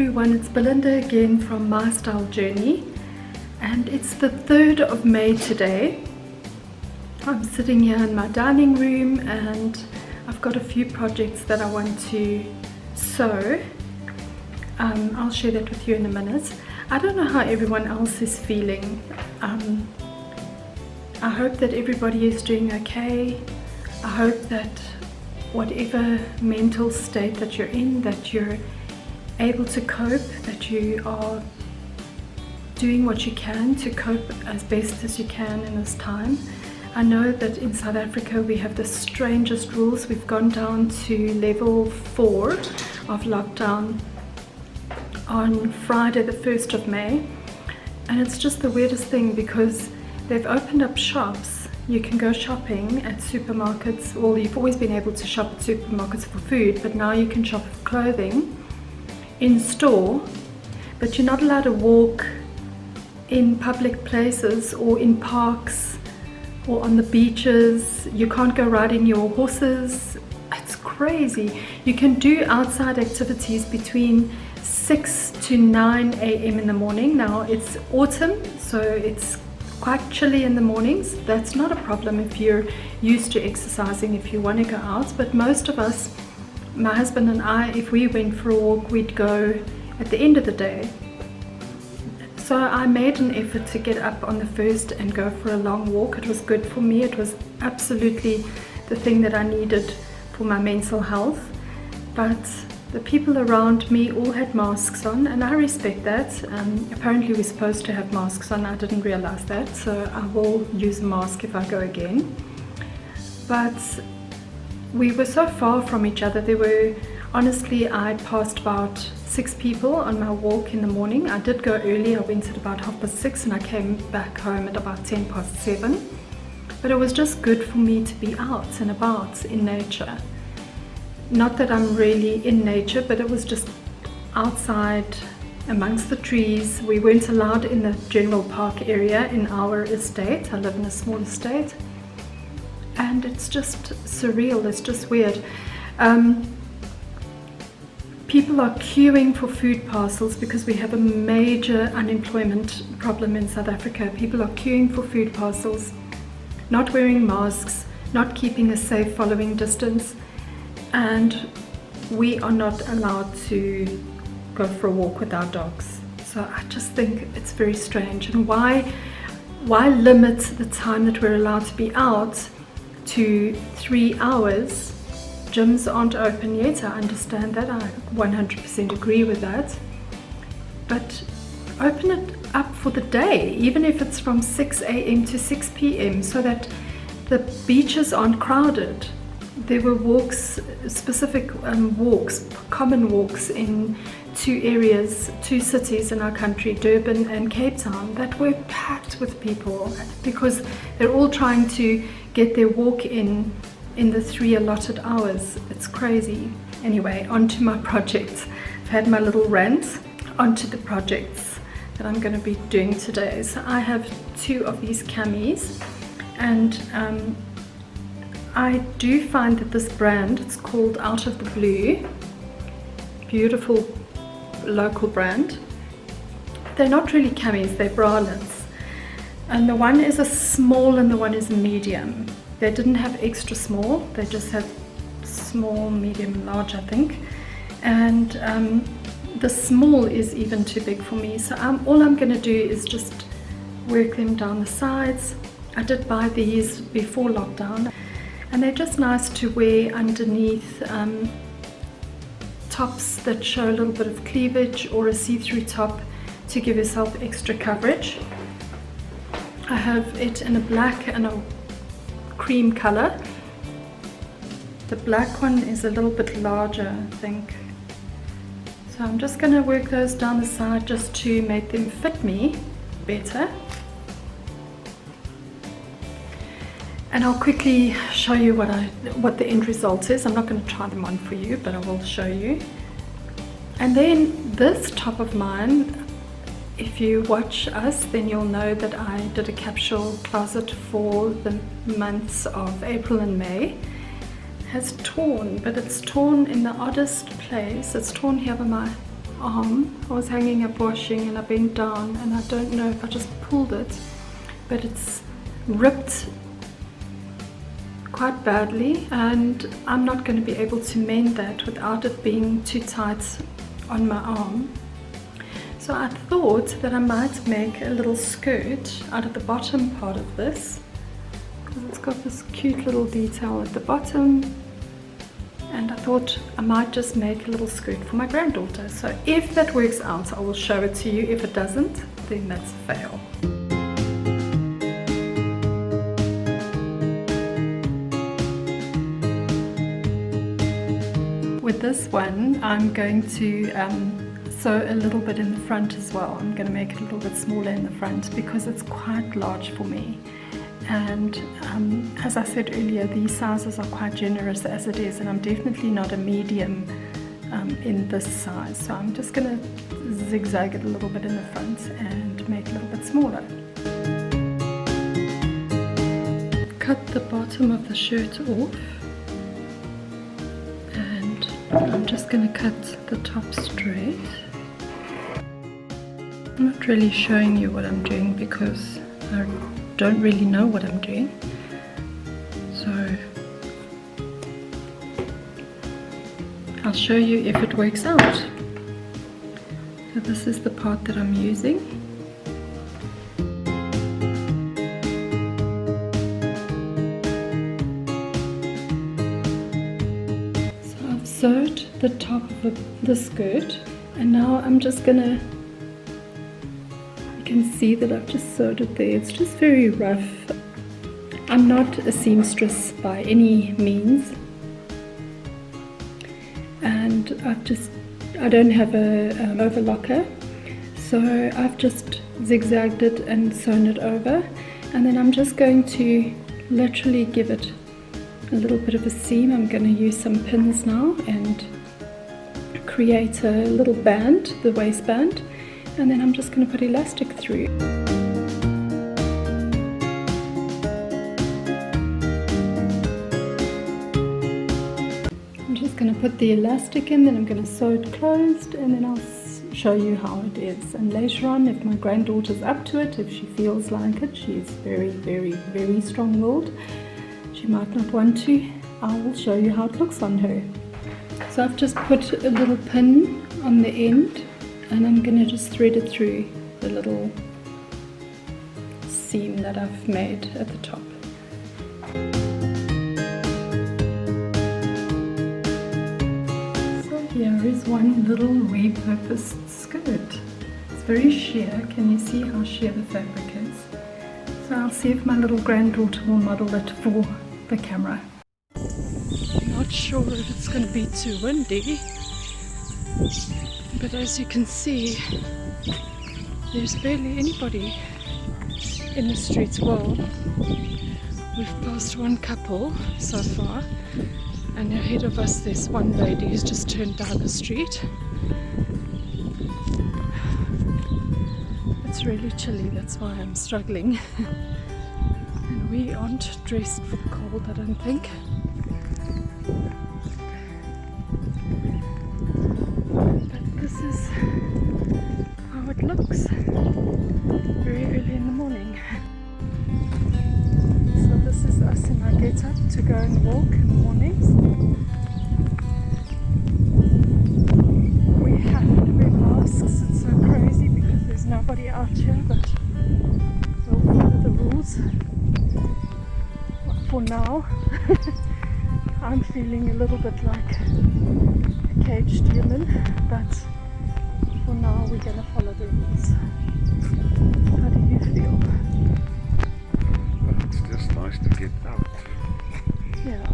everyone, it's Belinda again from My Style Journey, and it's the 3rd of May today. I'm sitting here in my dining room and I've got a few projects that I want to sew. I'll share that with you in a minute. I don't know how everyone else is feeling. I hope that everybody is doing okay. I hope that whatever mental state that you're in, that you're able to cope, that you are doing what you can to cope as best as you can in this time. I know that in South Africa we have the strangest rules. We've gone down to level 4 of lockdown on Friday the 1st of May, and it's just the weirdest thing because they've opened up shops. You can go shopping at supermarkets. Well, you've always been able to shop at supermarkets for food, but now you can shop for clothing in store, but you're not allowed to walk in public places or in parks or on the beaches. You can't go riding your horses. It's crazy. You can do outside activities between 6 to 9 a.m. in the morning. Now it's autumn, so it's quite chilly in the mornings. That's not a problem if you're used to exercising, if you want to go out, but most of us, my husband and I, if we went for a walk, we'd go at the end of the day. So I made an effort to get up on the 1st and go for a long walk. It was good for me. It was absolutely the thing that I needed for my mental health. But the people around me all had masks on, and I respect that. Apparently we're supposed to have masks on. I didn't realize that, so I will use a mask if I go again. But we were so far from each other. There were, honestly, I passed about 6 people on my walk in the morning. I did go early. I went at about 6:30 and I came back home at about 7:10. But it was just good for me to be out and about in nature. Not that I'm really in nature, but it was just outside amongst the trees. We weren't allowed in the general park area in our estate. I live in a small estate. And it's just surreal, it's just weird. People are queuing for food parcels because we have a major unemployment problem in South Africa. People are queuing for food parcels, not wearing masks, not keeping a safe following distance, and we are not allowed to go for a walk with our dogs. So I just think it's very strange. And why limit the time that we're allowed to be out to 3 hours? Gyms aren't open yet. I understand that. I 100% agree with that. But open it up for the day, even if it's from 6 a.m. to 6 p.m. so that the beaches aren't crowded. There were walks, specific walks, common walks in 2 cities in our country, Durban and Cape Town, that were packed with people because they're all trying to get their walk in the 3 allotted hours. It's crazy. Anyway, on to my projects. I've had my little rant. Onto the projects that I'm going to be doing today. So I have 2 of these camis, and I do find that this brand, it's called Out of the Blue, beautiful local brand. They're not really camis, they're bralettes, and the one is a small and the one is a medium. They didn't have extra small, they just have small, medium, large, I think, and the small is even too big for me. So all I'm going to do is just work them down the sides. I did buy these before lockdown, and they're just nice to wear underneath tops that show a little bit of cleavage, or a see-through top to give yourself extra coverage. I have it in a black and a cream color. The black one is a little bit larger, I think. So I'm just going to work those down the side just to make them fit me better. And I'll quickly show you what the end result is. I'm not going to try them on for you, but I will show you. And then this top of mine, if you watch us, then you'll know that I did a capsule closet for the months of April and May. It has torn, but it's torn in the oddest place. It's torn here by my arm. I was hanging up washing and I bent down, and I don't know if I just pulled it, but it's ripped quite badly, and I'm not going to be able to mend that without it being too tight on my arm. So I thought that I might make a little skirt out of the bottom part of this, because it's got this cute little detail at the bottom, and I thought I might just make a little skirt for my granddaughter. So if that works out, I will show it to you. If it doesn't, then that's a fail. With this one, I'm going to sew a little bit in the front as well. I'm going to make it a little bit smaller in the front because it's quite large for me. And as I said earlier, these sizes are quite generous as it is, and I'm definitely not a medium in this size. So I'm just going to zigzag it a little bit in the front and make it a little bit smaller. Cut the bottom of the shirt off. I'm just going to cut the top straight. I'm not really showing you what I'm doing because I don't really know what I'm doing. So I'll show you if it works out. So this is the part that I'm using. Sewed the top of the skirt, and now I'm just gonna, you can see that I've just sewed it there. It's just very rough. I'm not a seamstress by any means, and I don't have a overlocker, so I've just zigzagged it and sewn it over, and then I'm just going to literally give it a little bit of a seam. I'm going to use some pins now and create a little band, the waistband, and then I'm just going to put elastic through. I'm just going to put the elastic in, then I'm going to sew it closed, and then I'll show you how it is. And later on, if my granddaughter's up to it, if she feels like it, she's very, very, very strong-willed, she might not want to, I will show you how it looks on her. So I've just put a little pin on the end, and I'm going to just thread it through the little seam that I've made at the top. So here is one little repurposed skirt. It's very sheer. Can you see how sheer the fabric is? So I'll see if my little granddaughter will model it for the camera. Not sure if it's going to be too windy, but as you can see, there's barely anybody in the streets. Well, we've passed one couple so far, and ahead of us there's one lady who's just turned down the street. It's really chilly, that's why I'm struggling. And we aren't dressed for the cold, I don't think. But this is how it looks very early in the morning. So this is us in our get up to go and walk in the mornings. We have to wear masks. It's so crazy because there's nobody out here, but we'll follow the rules. For now, I'm feeling a little bit like a caged human, but for now we're going to follow the rules. How do you feel? Well, it's just nice to get out. Yeah.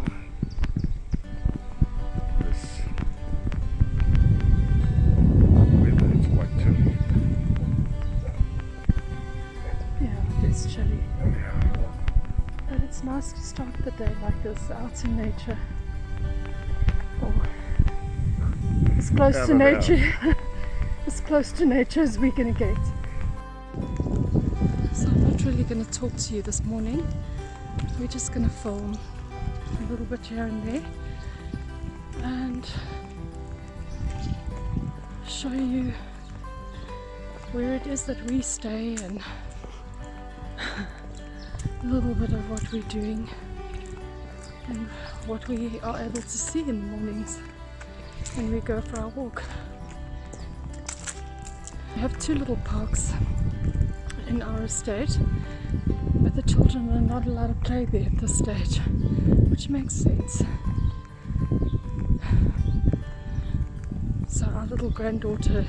This weather is quite chilly. Yeah, it is chilly. Yeah. But it's nice to start the day like this, out in nature. Or as close to nature as close to nature as we're gonna get. So I'm not really gonna talk to you this morning. We're just gonna film a little bit here and there and show you where it is that we stay and a little bit of what we're doing and what we are able to see in the mornings when we go for our walk. We have two little parks in our estate, but the children are not allowed to play there at this stage, which makes sense. So our little granddaughter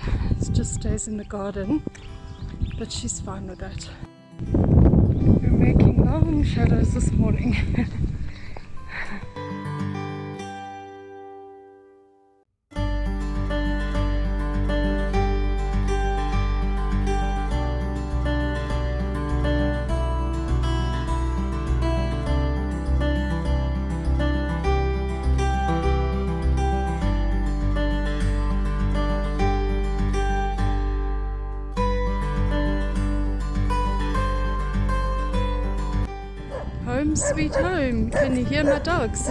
just stays in the garden, but she's fine with that. We're making long shadows this morning. Home sweet home. Can you hear my dogs?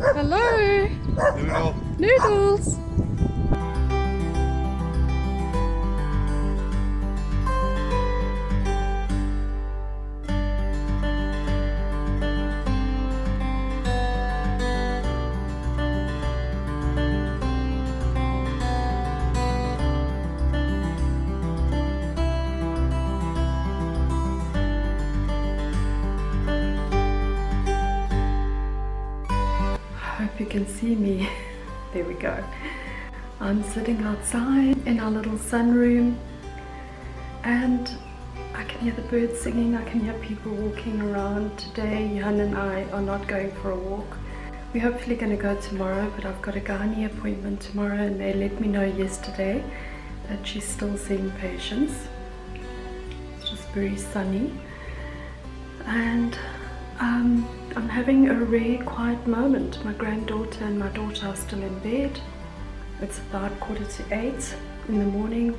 Hello! Noodle. Noodles! Hope you can see me. There we go. I'm sitting outside in our little sunroom and I can hear the birds singing, I can hear people walking around. Today Jan and I are not going for a walk. We're hopefully going to go tomorrow, but I've got a gynae appointment tomorrow and they let me know yesterday that she's still seeing patients. It's just very sunny and I'm having a rare quiet moment. My granddaughter and my daughter are still in bed. It's about 7:45 in the morning.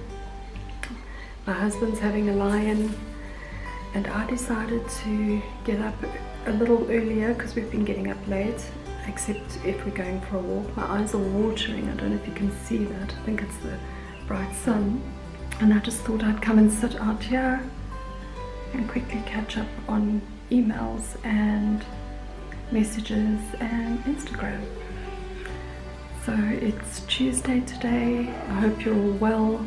My husband's having a lie-in and I decided to get up a little earlier because we've been getting up late, except if we're going for a walk. My eyes are watering. I don't know if you can see that. I think it's the bright sun. And I just thought I'd come and sit out here and quickly catch up on emails and messages and Instagram. So it's Tuesday today. I hope you're all well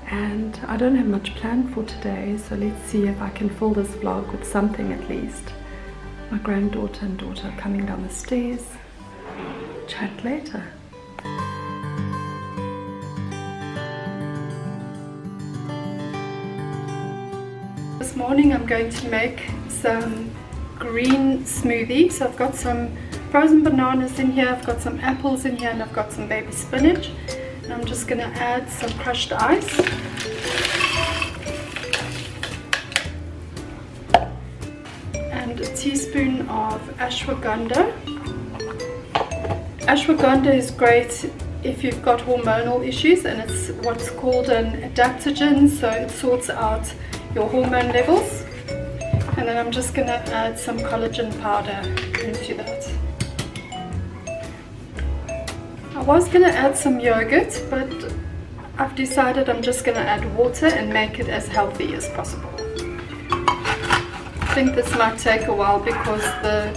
and I don't have much planned for today, so let's see if I can fill this vlog with something at least. My granddaughter and daughter are coming down the stairs. Chat later. This morning I'm going to make some green smoothie. So I've got some frozen bananas in here, I've got some apples in here, and I've got some baby spinach. And I'm just going to add some crushed ice. And a teaspoon of ashwagandha. Ashwagandha is great if you've got hormonal issues, and it's what's called an adaptogen, so it sorts out your hormone levels. And then I'm just going to add some collagen powder into that. I was going to add some yogurt, but I've decided I'm just going to add water and make it as healthy as possible. I think this might take a while because the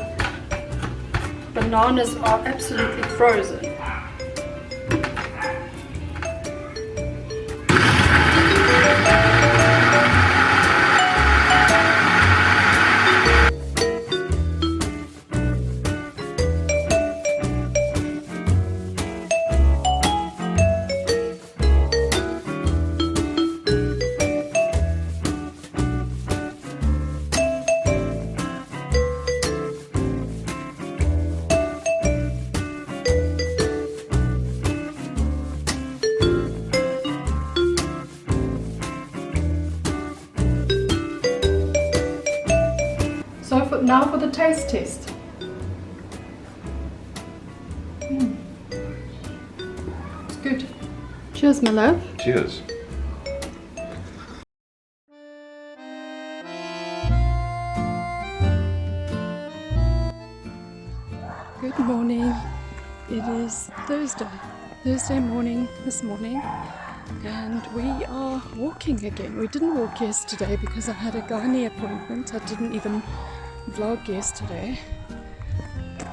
bananas are absolutely frozen. So now for the taste test. It's good. Cheers, my love. Cheers. Good morning. It is Thursday. Thursday morning this morning, and we are walking again. We didn't walk yesterday because I had a gynae appointment. I didn't even vlog yesterday.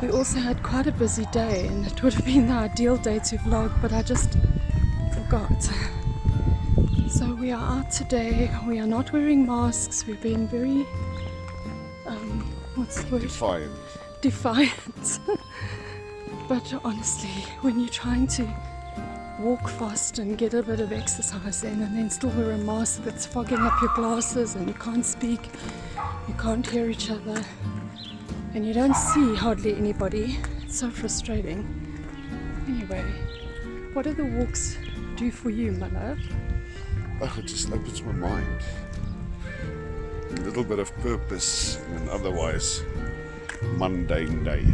We also had quite a busy day, and it would have been the ideal day to vlog, but I just forgot. So we are out today. We are not wearing masks. We've been very what's the word? Defiant. But honestly, when you're trying to walk fast and get a bit of exercise in and then still wear a mask that's fogging up your glasses and you can't speak, you can't hear each other, and you don't see hardly anybody, it's so frustrating. Anyway, what do the walks do for you, my love? Oh, it just opens my mind. A little bit of purpose in an otherwise mundane day.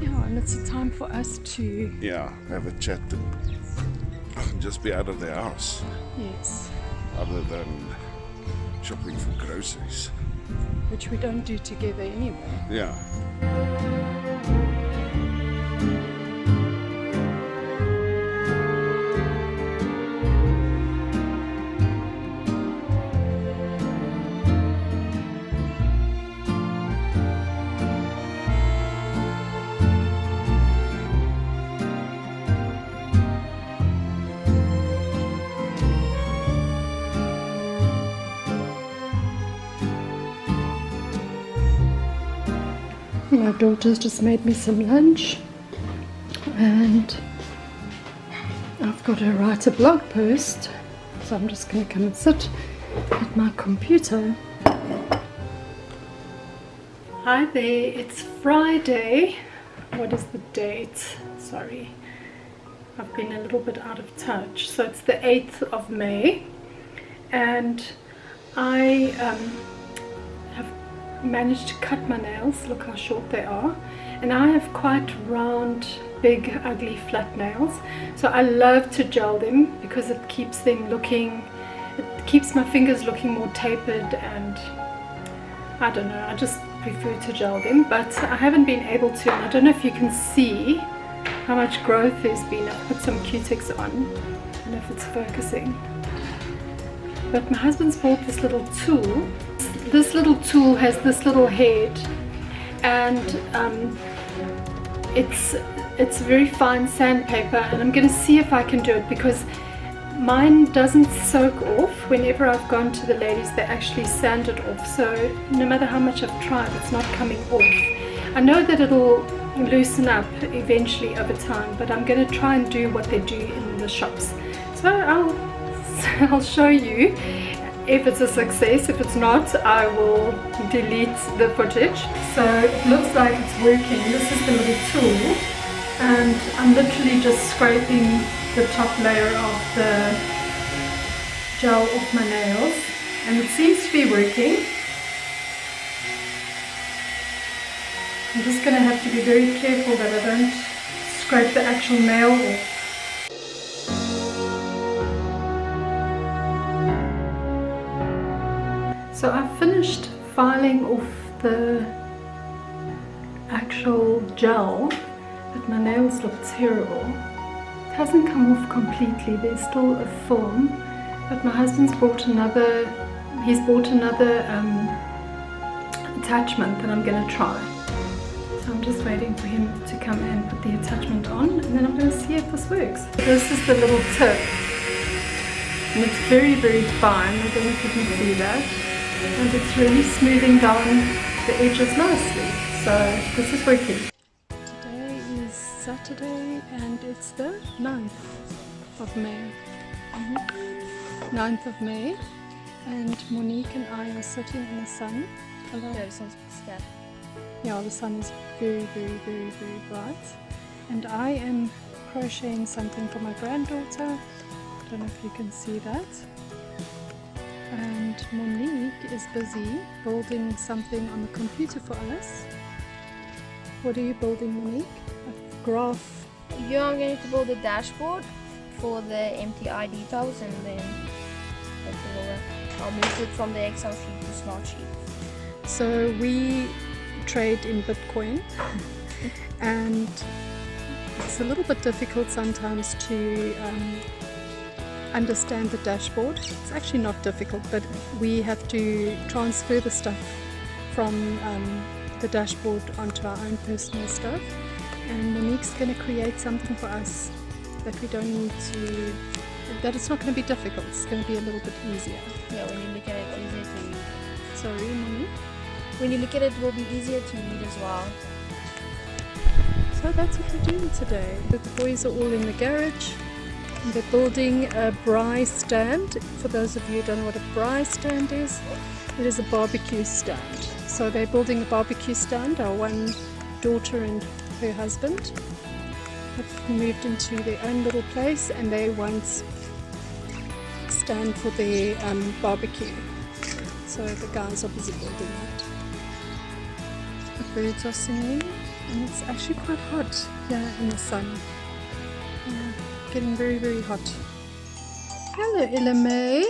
Yeah, and it's a time for us to... Yeah, have a chat and just be out of the house. Yes. Other than shopping for groceries. Which we don't do together anyway. Yeah. My daughter's just made me some lunch, and I've got to write a blog post, so I'm just going to come and sit at my computer. Hi there, it's Friday. What is the date? Sorry, I've been a little bit out of touch. So it's the 8th of May, and I have managed to cut my nails. Look how short they are, and I have quite round, big, ugly flat nails, so I love to gel them because it keeps them looking, it keeps my fingers looking more tapered, and I don't know, I just prefer to gel them, but I haven't been able to, and I don't know if you can see how much growth there's been. I've put some Q-tips on, I don't know if it's focusing, but my husband's bought this little tool. This little tool has this little head, and it's very fine sandpaper, and I'm going to see if I can do it because mine doesn't soak off. Whenever I've gone to the ladies, they actually sand it off, so no matter how much I've tried, it's not coming off. I know that it'll loosen up eventually over time, but I'm going to try and do what they do in the shops. So I'll show you if it's a success. If it's not, I will delete the footage. So it looks like it's working. This is the little tool, and I'm literally just scraping the top layer of the gel off my nails, and it seems to be working. I'm just going to have to be very careful that I don't scrape the actual nail off. So I've finished filing off the actual gel, but my nails look terrible. It hasn't come off completely, there's still a film, but my husband's bought another, attachment that I'm going to try. So I'm just waiting for him to come and put the attachment on, and then I'm going to see if this works. This is the little tip, and it's very, very fine. I don't know if you can see that. And it's really smoothing down the edges nicely, so this is working. Today is Saturday, and it's the 9th of May. 9th of May, and Monique and I are sitting in the sun. Hello. No, the sun's scared. Yeah, the sun is very, very, very, very bright, and I am crocheting something for my granddaughter. I don't know if you can see that. And Monique is busy building something on the computer for us. What are you building, Monique? A graph. You are going to build a dashboard for the empty ID files, and then I'll move it from the Excel sheet to Smartsheet. So we trade in Bitcoin, and It's a little bit difficult sometimes to understand the dashboard. It's actually not difficult, but we have to transfer the stuff from the dashboard onto our own personal stuff. And Monique's going to create something for us that we don't need to, that it's not going to be difficult, it's going to be a little bit easier. Yeah, when you look at it, it's easier to read. Sorry, Monique? When you look at it, it will be easier to read as well. So that's what we're doing today. The boys are all in the garage. They're building a braai stand. For those of you who don't know what a braai stand is, it is a barbecue stand. So they're building a barbecue stand. Our one daughter and her husband have moved into their own little place, and they want stand for their barbecue. So the guys are busy building that. The birds are singing, and it's actually quite hot here in the sun. Yeah, getting very, very hot. Hello, Ella May.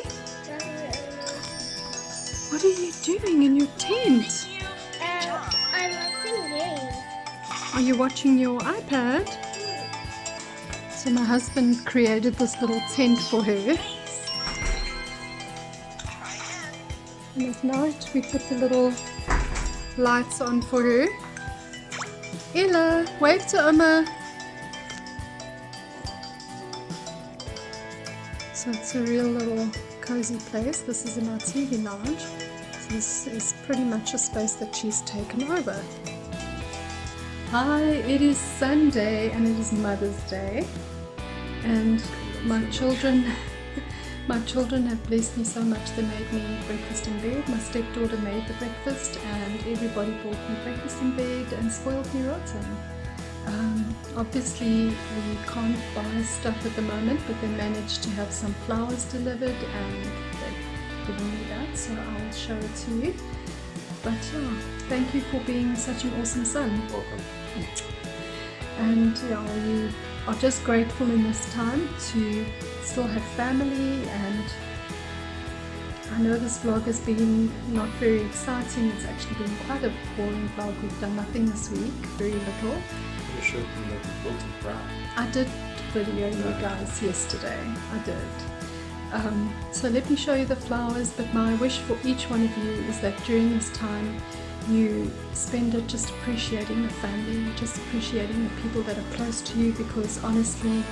What are you doing in your tent? I'm watching games. Are you watching your iPad? So my husband created this little tent for her. And at night we put the little lights on for her. Ella, wave to Oma. So it's a real little cozy place. This is in our TV lounge. So this is pretty much a space that she's taken over. Hi, it is Sunday and it is Mother's Day. And my children have blessed me so much. They made me breakfast in bed. My stepdaughter made the breakfast and everybody brought me breakfast in bed and spoiled me rotten. Obviously we can't buy stuff at the moment, but they managed to have some flowers delivered and they've given me that, so I'll show it to you. But thank you for being such an awesome son. Welcome. And we are just grateful in this time to still have family. And I know this vlog has been not very exciting. It's actually been quite a boring vlog. We've done nothing this week, very little. You showed me that you built a braai. I did video you guys yesterday. I did. So let me show you the flowers, but my wish for each one of you is that during this time you spend it just appreciating the family, just appreciating the people that are close to you, because honestly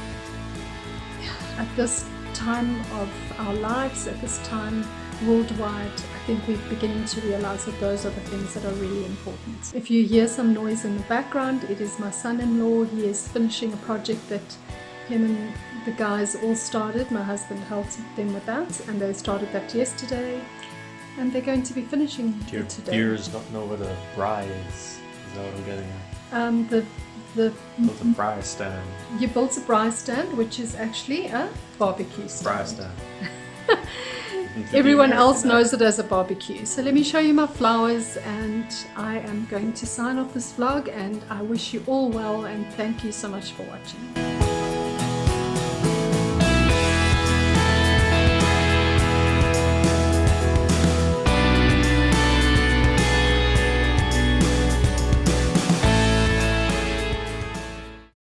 at this time of our lives, at this time worldwide, I think we're beginning to realize that those are the things that are really important. If you hear some noise in the background, it is my son-in-law. He is finishing a project that him and the guys all started. My husband helped them with that, and they started that yesterday, and they're going to be finishing Do your it today. viewers don't know what a braai is? Is that what I'm getting at? Built a braai stand. You built a braai stand, which is actually a barbecue stand. Braai stand. Everyone else knows it as a barbecue. So let me show you my flowers, and I am going to sign off this vlog, and I wish you all well and thank you so much for watching.